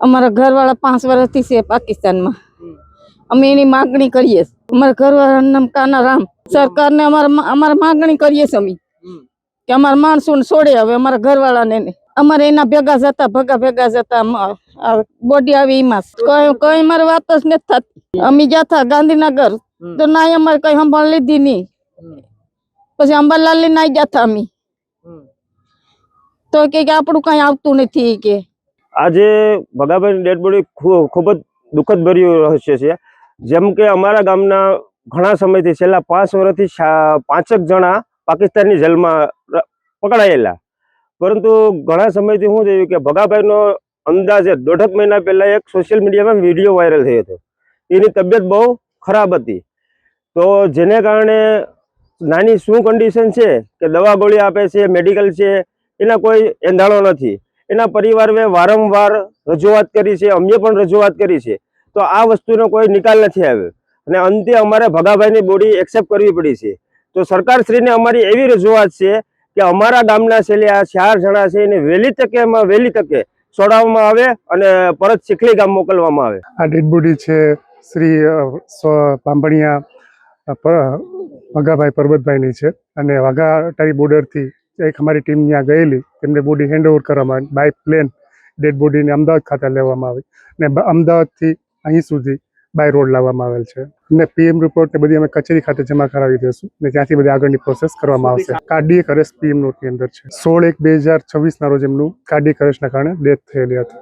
અમારા ઘરવાળા 5 વર્ષથી છે પાકિસ્તાનમાં. અમે એની માગણી કરીએ. અમારા ઘરવાળાનું નામ કાનારામ. સરકારને અમારા માગણી કરીએ છીએ અમે કે અમારા માણસોને છોડે હવે અમારા ઘરવાળાને ને. અમારે એના ભેગા જતા ભેગા જતા બોડી આવી એમાં કઈ મારે વાત જ નથી થતી. અમે જતા ગાંધીનગર તો ના અમારે કઈ સંભાળ લીધી નહીં. પછી અંબાલાલ ના જતા અમે તો કે આપણું કઈ આવતું નથી કે. આજે ભગાભાઈની ડેડ બોડી ખૂબ જ દુઃખદ ભર્યું રહસ્ય છે. જેમ કે અમારા ગામના ઘણા સમયથી છેલ્લા 5 વર્ષથી 5 જણા પાકિસ્તાનની જેલમાં પકડાયેલા, પરંતુ ઘણા સમયથી શું થયું કે ભગાભાઈનો અંદાજે 1.5 મહિના પહેલા એક સોશિયલ મીડિયામાં વિડીયો વાયરલ થયો હતો. એની તબિયત બહુ ખરાબ હતી, તો જેને કારણે નાની શું કન્ડિશન છે કે દવા ગોળી આપે છે, મેડિકલ છે, એના કોઈ એંધાણો નથી. એના પરિવારે વારંવાર રજૂઆત કરી છે, અમે પણ રજૂઆત કરી છે, તો આ વસ્તુનો કોઈ નિકાલ નથી આવ્યો અને અંતે અમારે ભગાભાઈની બોડી એક્સેપ્ટ કરવી પડી છે. તો સરકારશ્રીને અમારી એવી રજૂઆત છે કે અમારા ગામના છેલ્લે આ 4 જણા છે એને વહેલી તકે છોડાવવામાં આવે અને પરત ચીખલી ગામ મોકલવામાં આવે. આ ડેડ બોડી છે શ્રી બાંભણિયા ભગાભાઈ પરબતભાઈની છે અને વાઘા અટારી બોર્ડરથી એક અમારી ટીમ ત્યાં ગયેલી, તેમને બોડી હેન્ડઓવર કરવામાં બાય પ્લેન ડેડ બોડીને અમદાવાદ ખાતે લેવામાં આવી અને અમદાવાદથી અહીં સુધી બાય રોડ લાવવામાં આવેલ છે. અને પીએમ રિપોર્ટ ને બધી અમે કચેરી ખાતે જમા કરાવી દઈશું ને ત્યાંથી બધી આગળની પ્રોસેસ કરવામાં આવશે. કાર્ડિયક અરેસ્ટ પીએમ નોટની અંદર છે. 16/1/2026 ના રોજ એમનું કાર્ડિયક અરેસ્ટના કારણે ડેથ થયેલી હતી.